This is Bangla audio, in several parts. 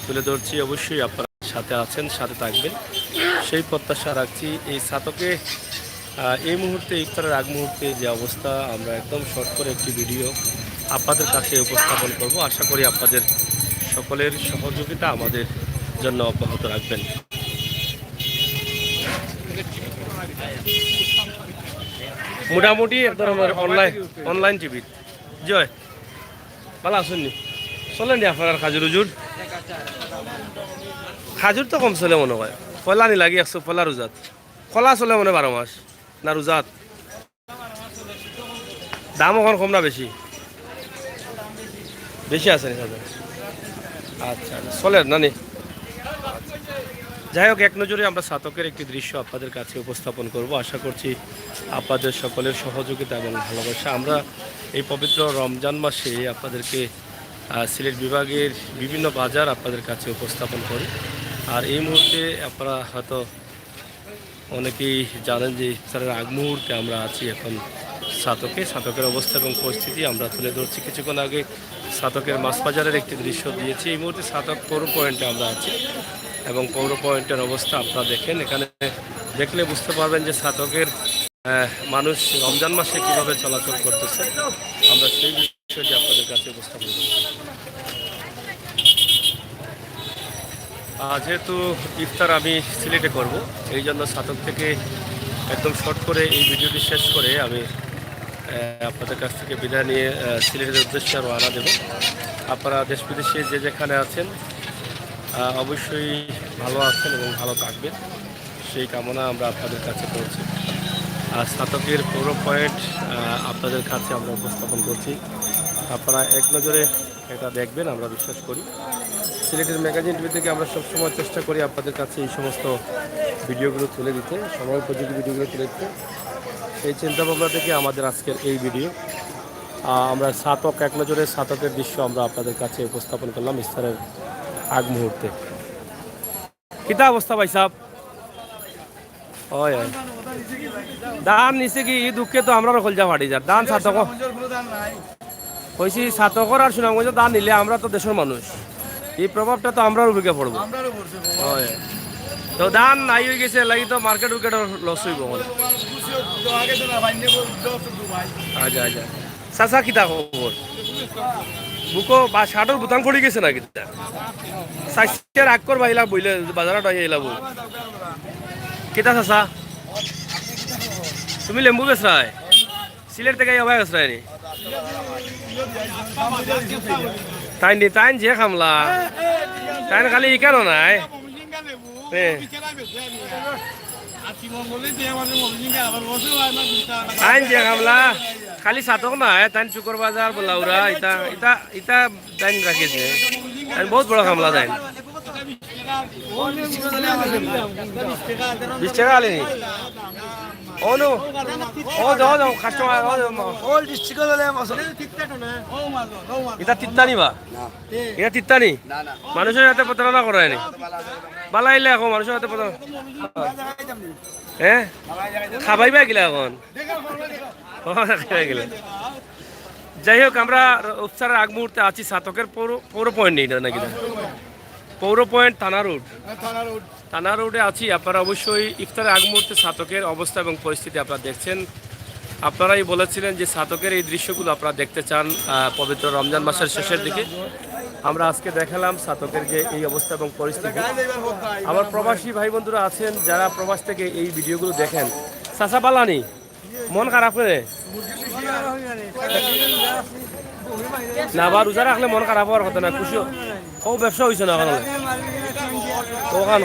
তুলে ধরছি। অবশ্যই আপনারা সাথে আছেন, সাথে থাকবেন সেই প্রত্যাশা রাখছি। এই ছাতকে এই মুহূর্তে ইফতারের আগ মুহূর্তে যে অবস্থা, আমরা একদম শর্ট করে একটি ভিডিও আপনাদের কাছে উপস্থাপন করব। আশা করি আপনাদের সকলের সহযোগিতা আমাদের জন্য অব্যাহত রাখবেন। মোটামুটি এক ধরনের অনলাইন টিভি জয় ভালো আসেননি, চলেন নি আপনার খাজুর উজুর? খাজুর তো কম চলে মনে হয়, পয়লা নি লাগে 100 পয়লা রোজাত খোলা চলে মনে 12 মাস না রোজাত? দাম এখন কম না বেশি? বেশি আছে নি খাজুর? আচ্ছা চলে না নি। যাই হোক, এক নজরে আমরা ছাতকের একটি দৃশ্য আপনাদের কাছে উপস্থাপন করব। আশা করছি আপনাদের সকলের সহযোগিতা এবং ভালোবাসা। আমরা এই পবিত্র রমজান মাসে আপনাদেরকে সিলেট বিভাগের বিভিন্ন বাজার আপনাদের কাছে উপস্থাপন করি। আর এই মুহূর্তে আপনারা হয়তো অনেকেই জানেন যে ইফতারের আগ মুহূর্তে আমরা আছি এখন ছাতকের অবস্থা এবং পরিস্থিতি আমরা তুলে ধরছি। কিছুক্ষণ আগে ছাতকের মাছ বাজারের একটি দৃশ্য দিয়েছি। এই মুহূর্তে ছাতক পৌর পয়েন্টে আমরা আছি এবং পৌর পয়েন্টের অবস্থা আপনারা দেখেন। এখানে দেখলে বুঝতে পারবেন যে ছাতকের মানুষ রমজান মাসে কীভাবে চলাচল করতেছে। আমরা সেই বিষয়টি আপনাদের কাছে উপস্থাপন করছি। যেহেতু ইফতার আমি সিলেটে করব, এই জন্য ছাতক থেকে একদম শর্ট করে এই ভিডিওটি শেষ করে আমি আপনাদের কাছ থেকে বিদায় নিয়ে সিলেটের উদ্দেশ্যে রওনা দেব। আপনারা দেশ বিদেশে যে যেখানে আছেন অবশ্যই ভালো আছেন এবং ভালো থাকবেন, সেই কামনা আমরা আপনাদের কাছে করছি। আর ছাতকের পৌর পয়েন্ট আপনাদের কাছে আমরা উপস্থাপন করছি। আপনারা এক নজরে এটা দেখবেন, আমরা বিশ্বাস করি। সিলেটের ম্যাগাজিন টিভি থেকে আমরা সবসময় চেষ্টা করি আপনাদের কাছে এই সমস্ত ভিডিওগুলো তুলে দিতে, সময় উপযোগী ভিডিওগুলো তুলে দিতে। সেই চিন্তাভাবনা থেকে আমাদের আজকের এই ভিডিও। আমরা এক নজরে ছাতকের দৃশ্য আমরা আপনাদের কাছে উপস্থাপন করলাম ইফতারের আগ মুহূর্তে। কিতা অবস্থা ভাই সাহেব? হয় দান নিচে কি দুঃখে তো আমরা খোলজা ফাটি যার দান ছাতক কইছি ছাতকর আর সুনামগঞ্জ দান নিলে আমরা তো দেশের মানুষ, এই প্রভাবটা তো আমরার উপরে পড়বো। হয় তো দান নাই হয়ে গেছে লাগি তো মার্কেট লস হইব। আচ্ছা আচ্ছা চাচা কিতা খবর? বুকো বা শার্টর বুতাম পড়ে গেছে না কিতা? স্বাস্থ্যের রাগ কর বাইলা বইলে বাজারটা আইলা বউ কিতা চাচা? তুমি লেম্বু বেচরাই সিলেট থেকে আবার বেচরাই নি? তাইন যে খামলা তাইন খালি কেন নাই তাইন যে খামলা খালি ছাতক নাই, তাইন চুকর বাজার বলাউরা ইটা ইটা ইটা তাইন রাখিছে। তাইন বহুত বড় খামলা তাইন। 20 টাকা আলি নি? ও নো ও যাও কাস্টমার ওল ডিস্ট্রিক্ট হলে এটা তিত্তানি বা এটা তিত্তানি মানুষের সাথে প্রতারণা করায়নি বালাইলে এখন মানুষের সাথে প্রতারণা হ্যাঁ খাবাইবা গেলে এখন গেলে। যাই হোক, আমরা উপচারের আগ মুহূর্তে আছি ছাতকের পৌর পয়েন্ট নেই নাকি পৌর পয়েন্ট থানা রোডে আছি। আপনারা অবশ্যই ইফতারের আগ মুহূর্তে ছাতকের অবস্থা এবং পরিস্থিতি আপনারা দেখছেন। আপনারাই বলেছিলেন যে ছাতকের এই দৃশ্যগুলো আপনারা দেখতে চান পবিত্র রমজান মাসের শেষের দিকে। আমরা আজকে দেখালাম ছাতকের যে এই অবস্থা এবং পরিস্থিতি। আমার প্রবাসী ভাই বন্ধুরা আছেন যারা প্রবাস থেকে এই ভিডিওগুলো দেখেন। চাচা পালানি মন খারাপ করে না, আবার রোজা রাখলে মন খারাপ হওয়ার কথা না, খুশি ও ব্যবসা হয়েছে না ওখানে ওখান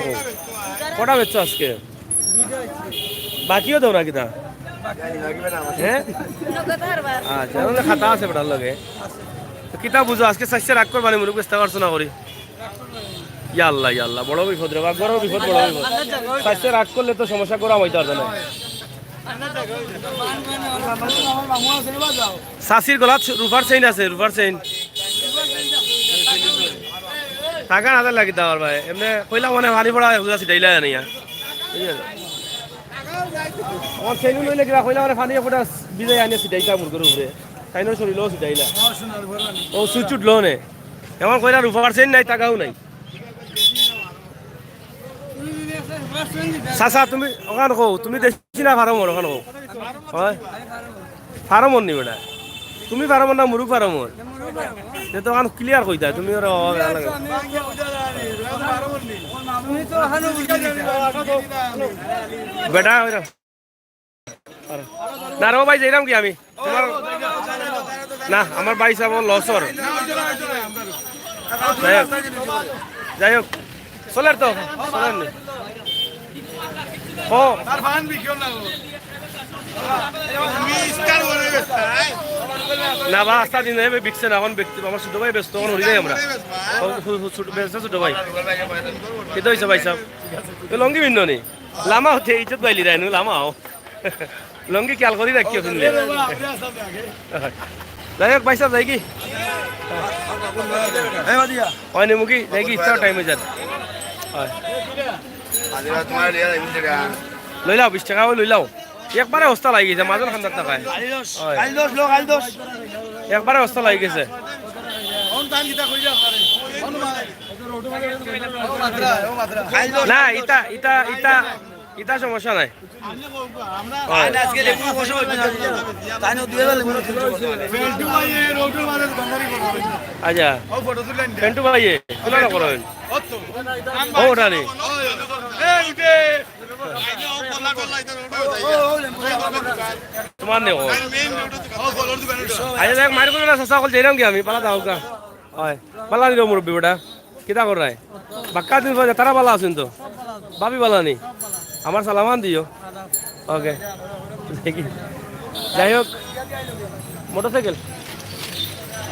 কটা বেচছো আজকে? বাকিও দেও না কিতা? হ্যাঁ আচ্ছা খাতা আছে বেটার লগে কিতা বুঝো আজকে স্বাস্থ্য রাগ করবানি মুরুখ চেষ্টা করছো না করি। ইয়াল্লাহ বড় বিপদ রে, বড় বিপদ বড় বিপদ। স্বাস্থ্য রাগ করলে তো সমস্যা করা হইতে পারবে না। শাশির গলাত রুফার চেইন আছে, রুফার চেইন টাকা না লাগি দেওয়ার ভাই এমনি কইলা মানে পানি পড়া সিটাইলা নিয়া আমার চেইন লইলে কিবা কইলা মানে পানি পড়া বিজয় আনিয়া সিটাইতা মুরগের উপরে তাইনো শরীরও সিটাইলা ও সুইচুট লো নে এমন কইরা রূপার চেন নাই টাকাও নাই চাচা তুমি ওখান কো তুমি দেখছি না ফার্মর ওখান কো হয় ফার্মর নি বেটা তুমি ফার্মর না মুরুখ ফার্মর তে তো ওখান ক্লিয়ার কইতা তুমি ওর বেটা না রো ভাই যাইলাম কি আমি তোমার না আমার ভাই সাহেব লসর যাই হোক চলের তো চলের নি ও না বা আস্তা দিন বিকছে না এখন ব্যক্তি আমার ছোট ভাই ব্যস্ত এখন হরি যাই আমরা ছোট ভাই কেতো হয়েছে ভাই সাহেব লঙ্গি ভিন্ন নি লামা হচ্ছে ইজ্জত বাইলি রায় লামাও লঙ্গি খেয়াল করি রাখিও শুনলে যাই হোক ভাই সাহেব যাই কি হয় নি মুখি যাই কি ইচ্ছা টাইম হয়ে যান লৈ লাও 20 টাকা লৈ লাও একবারে অবস্থা লাগি গেছে মাজন খান্দার টাকায় একবারে অবস্থা লাগি গেছে না ইটা ইটা ইটা ইটা সমস্যা নাই আচ্ছা পেন্টু ভাইয়ে তুলা না করেন ও ওটা নেই তোমার নেই আচ্ছা দেখ মারি করবে না সস্তা কল যাইলাম কি আমি পালা দাও কা হয় পালা দিল মুরব্বী বেটা কিতা কর রায় বাক্কা দিন তারা পালা আছেন তো ভাবি পালা নেই আমার সালামান দিও ওকে দেখি যাই হোক মোটরসাইকেল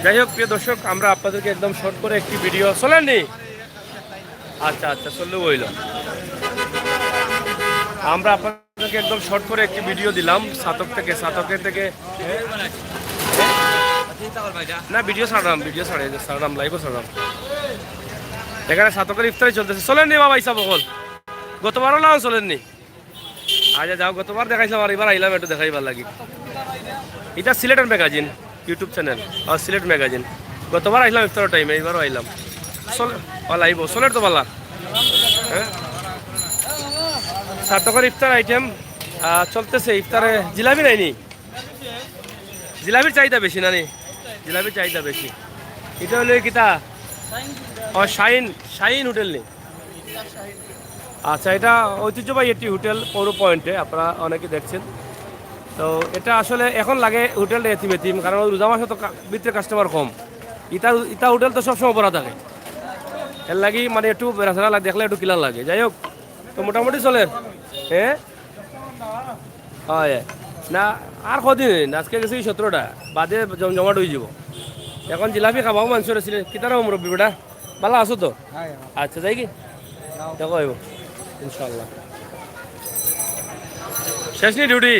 যাই হোক প্রিয় দর্শক আমরা আপনাদেরকে একদম শর্ট করে একটি ভিডিও চলেননি আচ্ছা আচ্ছা চললে বইল আমরা আপনাদেরকে একদম শর্ট করে একটি ভিডিও দিলাম সাতকের থেকে না ভিডিও ছাড়লাম লাইভও ছাড়লাম এখানে সাতকের ইফতারি চলতেছে চলেননি বাবা ইসা বকল গতবারও না চলেননি আচ্ছা যাও গতবার দেখাইছিলাম আর এবার আইলাম একটু দেখাইবার লাগি এটা সিলেটের ম্যাগাজিন ইউটিউব চ্যানেল আর সিলেট ম্যাগাজিন গতবার আইলাম ইফতারের টাইমে এবারও আইলাম লাইব সোলের তো পালা হ্যাঁ সাতকের ইফতার আইটেম চলতেছে ইফতারে জিলাপি নাইনি জিলাপির চাহিদা বেশি না নি জিলাপির চাহিদা বেশি এটা হলো কিতা ও শাইন হোটেল নেই আচ্ছা এটা ঐতিহ্যবাহী একটি হোটেল পৌর পয়েন্টে আপনারা অনেকে দেখছেন তো এটা আসলে এখন লাগে হোটেলটা এতিম কারণ রোজা মাসে তো ভিতরে কাস্টমার কম ইটা হোটেল তো সবসময় ভরা থাকে এর লাগি মানে একটু বেড়াছাড়া লাগে দেখলে একটু কিলার লাগে যাই হোক তো মোটামুটি চলে হ্যাঁ হয় না আর কদিন আজকে গেছি 17টা বাদে জমজমাট হয়ে যাব এখন জিলাপি খাবাও মানুষের ছিল কিতারাও মুরব্বী বেটা ভালো আছো তো আচ্ছা যাই কি দেখো আইব ইনশাল্লাহ শেষ নি ডিউটি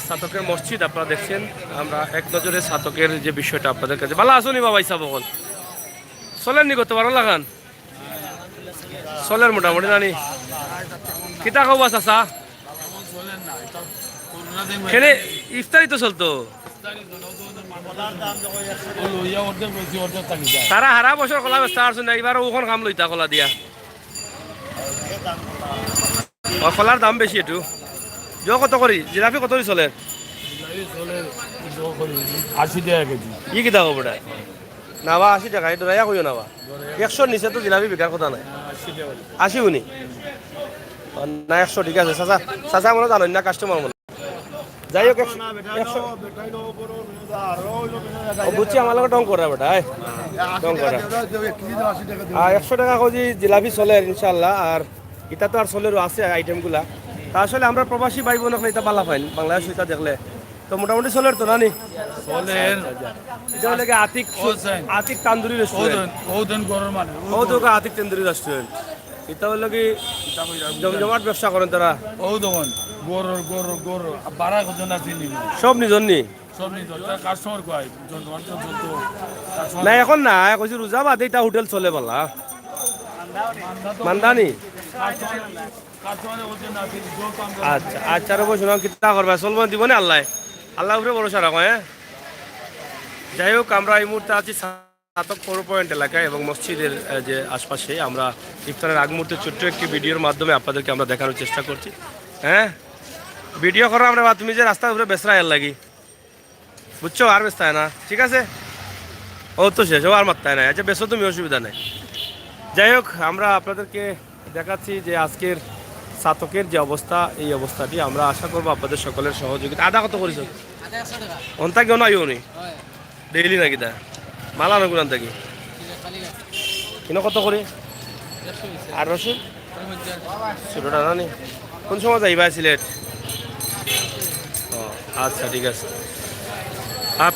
সাতকের মসজিদ আপনারা দেখছেন আমরা এক নজরে সাতকের যে বিষয়টা আপনাদের কাছে ভালো আসুনি বাবা ইসা বকল চলেননি কত ভালো লাগান চলের মোটামুটি নানি কিতা খাওয়া চাচা খেলে ইফতারি তো চলতো তারা হারা বছর কলা ব্যস্ত আসুন এবার ওখান কাম লইতা কলা দিয়া কলার দাম বেশি একটু জো কত করি জিলাপি কত চলে 80 টাকা কেজি ই কিতা হবো বেটা না বা 80 টাকা এটা রায়া কইও না বা 100 নিচে তো জিলাপি বিকার কথা নাই 80 উনি না 100 ঠিক আছে চাচা মনে জানেন না কাস্টমার মনে যাই হোক 100 বুঝছি আমার লগে টং করা বেটা টং করা 100 টাকা কেজি জিলাপি চলে ইনশাল্লাহ আর এটা তো আর চলেরও আছে আইটেমগুলা তা আসলে আমরা প্রবাসী ভাই বোন এটা পালা পাইন বাংলাদেশ এটা দেখলে তো মোটামুটি চলের তো নানি চলের এটা হলে আতিক তান্দুরি রেস্টুরেন্ট আতিক তান্দুরি রেস্টুরেন্ট এটা হলো কি জমজমাট ব্যবসা করেন তারা গরুর বাড়া কজন আছে সব নিজর নি সব নিজর কাস্টমার কয় না এখন না কইছি রোজা বাদে এটা হোটেল চলে বলা মান্দানি আচ্ছা আচ্ছা রব শোনাও কিতা করবা চলবো দিব না আল্লাহ উপরে ভরসা রাখো হ্যাঁ যাই হোক আমরা এই মুহূর্তে আছি সাতক পৌর পয়েন্ট এলাকায় এবং মসজিদের যে আশপাশে আমরা ইফতারের আগ মুহূর্তে ছোট্ট একটি ভিডিওর মাধ্যমে আপনাদেরকে আমরা দেখানোর চেষ্টা করছি। হ্যাঁ, ভিডিও করো আমরা, তুমি যে রাস্তার উপরে বেসরা এর লাগি, বুঝছো, আর বেসতায় না, ঠিক আছে, ও তো শেষ, ও আর মাত্তায় নাই, আচ্ছা বেসো তুমি, অসুবিধা নেই। যাই হোক, আমরা আপনাদেরকে দেখাচ্ছি যে আজকের সাতকের যে অবস্থা, এই অবস্থাটি আমরা আশা করবো আপনাদের সকলের সহযোগিতা। আদা কত করিস অন্তা কেউ নাই উনি ডেইলি নাকি তা মালা নগুলান থাকি কিনা কত করে আর রসুন ছোটোটা না নি কোন সময় যাইবা সিলেট? ও আচ্ছা, ঠিক আছে।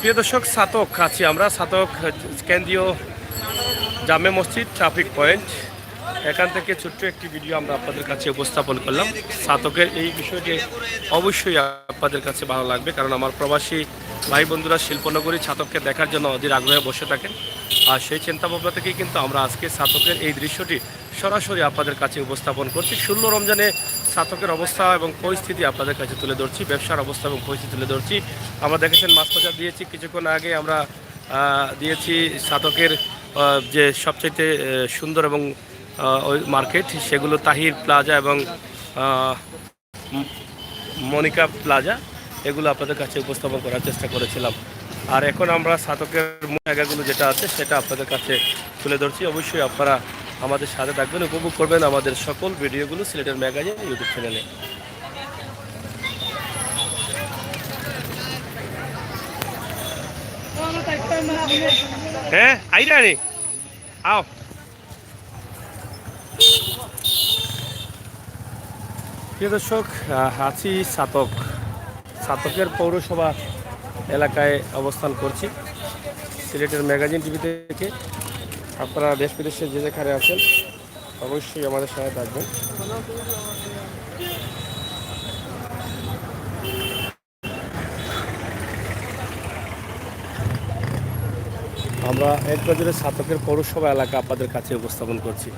প্রিয় দর্শক, সাতক আছি আমরা, সাতক কেন্দ্রীয় জামে মসজিদ ট্রাফিক পয়েন্ট। এখান থেকে ছোট্ট একটি ভিডিও আমরা আপনাদের কাছে উপস্থাপন করলাম। সাতকের এই বিষয়টি অবশ্যই আপনাদের কাছে ভালো লাগবে, কারণ আমার প্রবাসী ভাই বন্ধুরা শিল্পনগরী সাতককে দেখার জন্য অধীর আগ্রহে বসে থাকেন। আর সেই চিন্তাভাবনা থেকেই কিন্তু আমরা আজকে সাতকের এই দৃশ্যটি সরাসরি আপনাদের কাছে উপস্থাপন করছি। 16 রমজানে সাতকের অবস্থা এবং পরিস্থিতি আপনাদের কাছে তুলে ধরছি, ব্যবসার অবস্থা এবং পরিস্থিতি তুলে ধরছি। আমরা দেখেছেন মাছ বাজার দিয়েছি, কিছুক্ষণ আগে আমরা দিয়েছি সাতকের যে সবচাইতে সুন্দর এবং ওই মার্কেট, সেগুলো তাহির প্লাজা এবং মনিকা প্লাজা, এগুলো আপনাদের কাছে উপস্থাপন করার চেষ্টা করেছিলাম। আর এখন আমরা সাতকের জায়গাগুলো যেটা আছে সেটা আপনাদের কাছে তুলে ধরছি। অবশ্যই আপনারা আমাদের সাথে থাকবেন, উপভোগ করবেন আমাদের সকল ভিডিওগুলো সিলেটের ম্যাগাজিন ইউটিউব চ্যানেলে। হ্যাঁ, আইরানি আও। প্রিয় দর্শক, আছি সাতকের পৌরসভা এলাকায় অবস্থান করছি সিলেটের ম্যাগাজিন টিভি থেকে। আপনারা দেশ বিদেশে যে যেখানে আছেন অবশ্যই আমাদের সাথে থাকবেন। আমরা এক নজরে সাতকের পৌরসভা এলাকা আপনাদের কাছে উপস্থাপন করছি।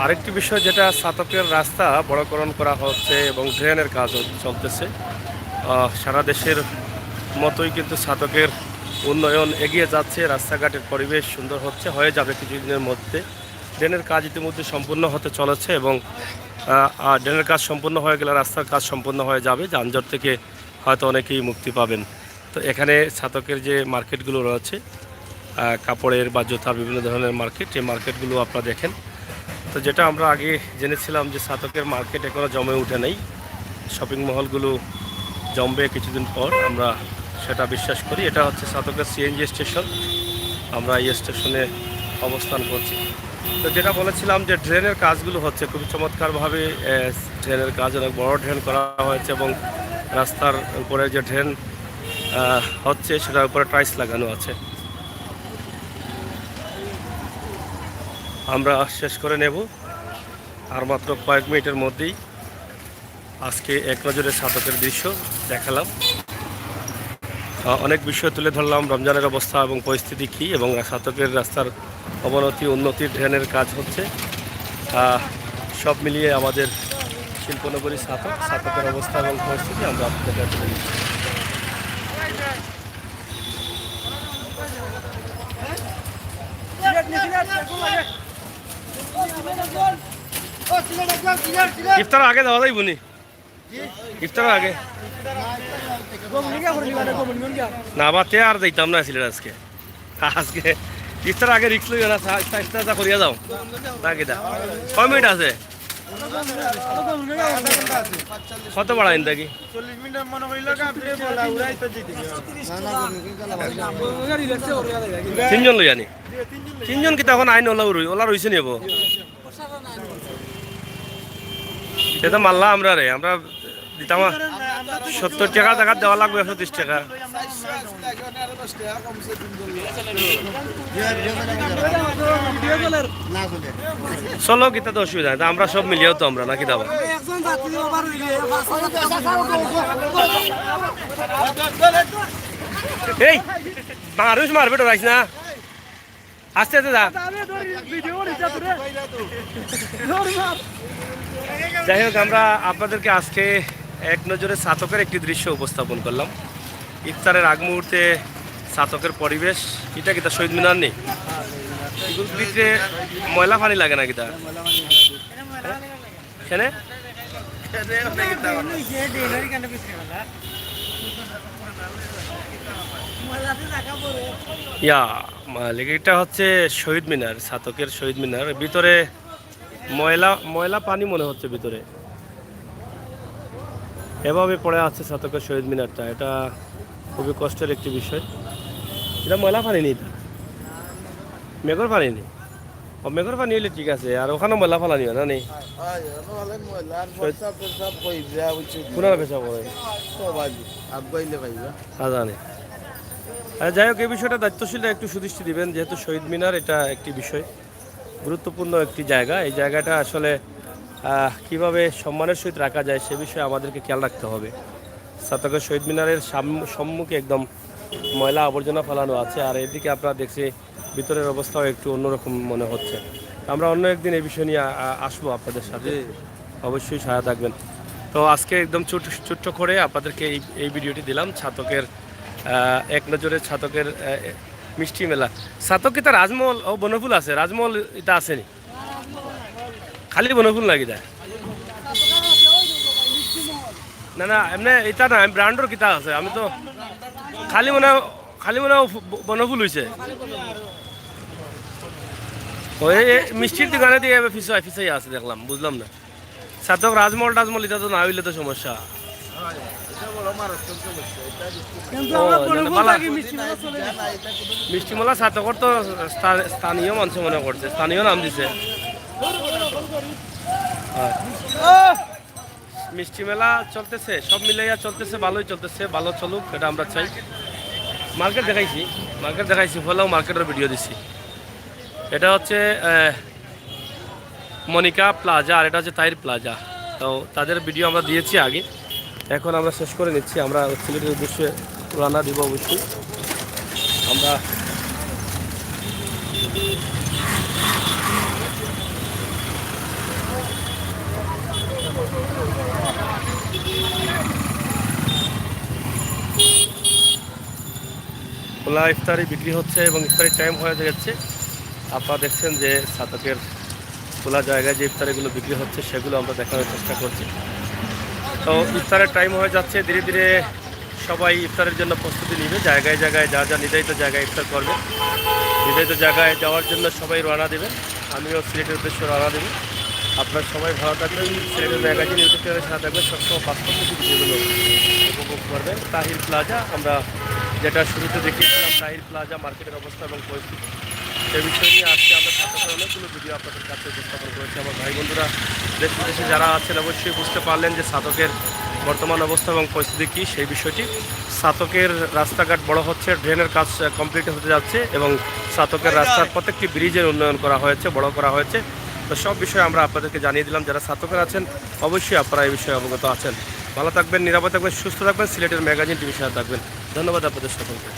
আরেকটি বিষয়, যেটা সাতকের রাস্তা বড়করণ করা হচ্ছে এবং ড্রেনের কাজ চলতেছে। সারা দেশের মতোই কিন্তু সাতকের উন্নয়ন এগিয়ে যাচ্ছে, রাস্তাঘাটের পরিবেশ সুন্দর হয়ে যাবে কিছুদিনের মধ্যে। ড্রেনের কাজ ইতিমধ্যে সম্পূর্ণ হতে চলেছে এবং ড্রেনের কাজ সম্পূর্ণ হয়ে গেলে রাস্তার কাজ সম্পূর্ণ হয়ে যাবে, যানজট থেকে হয়তো অনেকেই মুক্তি পাবেন। তো এখানে সাতকের যে মার্কেটগুলো রয়েছে, কাপড়ের বা জুতার বিভিন্ন ধরনের মার্কেট, এই মার্কেটগুলো আপনারা দেখেন। তো যেটা আমরা আগে জেনেছিলাম যে সাতকের মার্কেট এখনও জমে উঠে নেই, শপিং মহলগুলো জমবে কিছুদিন পর, আমরা সেটা বিশ্বাস করি। এটা হচ্ছে সাতকের সিএনজি স্টেশন, আমরা এই স্টেশনে অবস্থান করছি। তো যেটা বলেছিলাম যে ড্রেনের কাজগুলো হচ্ছে খুবই চমৎকারভাবে, ড্রেনের কাজ অনেক বড় ড্রেন করা হয়েছে এবং রাস্তার উপরে যে ড্রেন হচ্ছে সেটার উপরে টাইলস লাগানো আছে। আমরা শেষ করে নেব আর মাত্র কয়েক মিনিটের মধ্যেই। আজকে এক নজরে সাতকের দৃশ্য দেখালাম, অনেক বিষয় তুলে ধরলাম, রমজানের অবস্থা এবং পরিস্থিতি কী, এবং সাতকের রাস্তার অবনতি উন্নতি, ড্রেনের কাজ হচ্ছে, সব মিলিয়ে আমাদের শিল্পনগরী সাতকের অবস্থা এবং পরিস্থিতি আমরা আপনাদের তুলে দিচ্ছি। ইফতার আগে দেওয়া যাইব নি? ইফতারের আগে না, আবার তে আর যাইতাম না সিলেট আজকে। আজকে ইফতার আগে রিক্স লইও না, চেষ্টা করিয়া যাও না কিনা। কয় মিনিট আছে? কত বাড়াইন থাকি? 3জন লই আনি। 3জন কি তখন আইন ওলা রইছে নিব? সেটা মাল্লা আমরা রে, আমরা দিতাম 70 টাকা জায়গা দেওয়া লাগবে, 130 টাকা। চলো কিতা তো অসুবিধা নেই, আমরা সব মিলিয়েও তো আমরা নাকি দাবা। এই মানুষ মারবে ডরাইস না, আস্তে আস্তে যা। যাই হোক, আমরা আপনাদেরকে আজকে এক নজরে ছাতকের একটি দৃশ্য উপস্থাপন করলাম। ইফতারের আগ মুহূর্তে ছাতকের পরিবেশ, এটা কিতা শহীদ মিনার নেই, এগুলোর ভিতরে ময়লা পানি লাগে না কিতা এখানে? ইয়া মালিক, এটা হচ্ছে শহীদ মিনার, ছাতকের শহীদ মিনার। ভিতরে ময়লা ময়লা পানি মনে হচ্ছে ভিতরে, এভাবে পড়ে আছে ছাতকের শহীদ মিনারটা। এটা খুবই কষ্টের একটি বিষয়। এটা ময়লা পানি নেই, মেঘর পানি নেই। ও মেঘর পানি হলে ঠিক আছে, আর ওখানে ময়লা ফালানি হয় না নেই? পুনরায় পেশা করে জানে। যাই হোক, এই বিষয়টা দায়িত্বশীলরা একটু সুদৃষ্টি দিবেন, যেহেতু শহীদ মিনার এটা একটি বিষয়, গুরুত্বপূর্ণ একটি জায়গা। এই জায়গাটা আসলে কিভাবে সম্মানের সহিত রাখা যায় সে বিষয়ে আমাদেরকে খেয়াল রাখতে হবে। ছাতকের শহীদ মিনারের সম্মুখে একদম ময়লা আবর্জনা ফেলানো আছে, আর এদিকে আপনারা দেখছি ভিতরের অবস্থাও একটু অন্যরকম মনে হচ্ছে। আমরা অন্য একদিন এই বিষয় নিয়ে আসবো আপনাদের সাথে, অবশ্যই সহায়তা থাকবেন। তো আজকে একদম ছোট্ট করে আপনাদেরকে এই ভিডিওটি দিলাম ছাতকের এক নজরে ছাতকের মিষ্টি মেলা। ছাতক কি তার রাজমহল ও বনফুল আছে? রাজমহল এটা আসেনি, খালি বনফুল লাগি দেয় না? না এমনি এটা না, ব্র্যান্ডর কিতা আছে? আমি তো খালি মনে বনফুল হয়েছে। ওই মিষ্টির দোকানে দিয়ে ফিসাই আছে দেখলাম, বুঝলাম না। ছাতক রাজমহল টাজমহল এটা তো না হইলে তো সমস্যা। মিষ্টিমলা ছাতকর তো স্থানীয় মানুষ মনে করছে, স্থানীয় নাম দিছে। মিষ্টি মেলা চলতেছে, সব মিলাইয়া চলতেছে, ভালোই চলতেছে, ভালো চলুক, এটা আমরা চাই। মার্কেট দেখাইছি ফলেও মার্কেটের ভিডিও দিছি। এটা হচ্ছে মনিকা প্লাজা, আর এটা হচ্ছে তাইর প্লাজা। তো তাদের ভিডিও আমরা দিয়েছি আগে, এখন আমরা শেষ করে নিচ্ছি। আমরা সিলেটের উদ্দেশ্যে রান্না দিব অবশ্যই। আমরা খোলা ইফতারি বিক্রি হচ্ছে এবং ইফতারির টাইম হয়ে যাচ্ছে। আপনারা দেখছেন যে ছাতকের খোলা জায়গায় যে ইফতারিগুলো বিক্রি হচ্ছে সেগুলো আমরা দেখানোর চেষ্টা করছি। তো ইফতারের টাইম হয়ে যাচ্ছে, ধীরে ধীরে সবাই ইফতারের জন্য প্রস্তুতি নিবে। জায়গায় জায়গায় যা নির্ধারিত জায়গায় ইফতার করবে, নির্ধারিত জায়গায় যাওয়ার জন্য সবাই রওনা দেবেন। আমিও সিলেটের উদ্দেশ্যে রওনা দেবো। আপনারা সবাই ভালো থাকবেন, সিলেটের ম্যাগাজিন ইউটিউব চ্যানেলের সাথে থাকবেন, সবসময় বাস্তব ভিডিওগুলো উপভোগ করবেন। তাহির প্লাজা, আমরা যেটা শুরুতে দেখিয়েছিলাম, তাহির প্লাজা মার্কেটের অবস্থা এবং পরিস্থিতি, সে বিষয় নিয়ে আজকে আমরা ছাত্রদের অনেকগুলো ভিডিও আপনাদের কাছে উপস্থাপন করেছি। আমার ভাই বন্ধুরা দেশ বিদেশে যারা আছেন অবশ্যই বুঝতে পারলেন যে ছাতকের বর্তমান অবস্থা এবং পরিস্থিতি কী সেই বিষয়টি। ছাতকের রাস্তাঘাট বড় হচ্ছে, ড্রেনের কাজ কমপ্লিট হতে যাচ্ছে এবং ছাতকের রাস্তার প্রত্যেকটি ব্রিজের উন্নয়ন করা হয়েছে, বড় করা হয়েছে। তো সব বিষয়ে আমরা আপনাদেরকে জানিয়ে দিলাম। যারা ছাতকের আছেন অবশ্যই আপনারা এই বিষয়ে অবগত আছেন। ভালো থাকবেন, নিরাপদ থাকবেন, সুস্থ থাকবেন, সিলেটের ম্যাগাজিন টিভির সাথে থাকবেন। ধন্যবাদ আপনাদের সকলকে।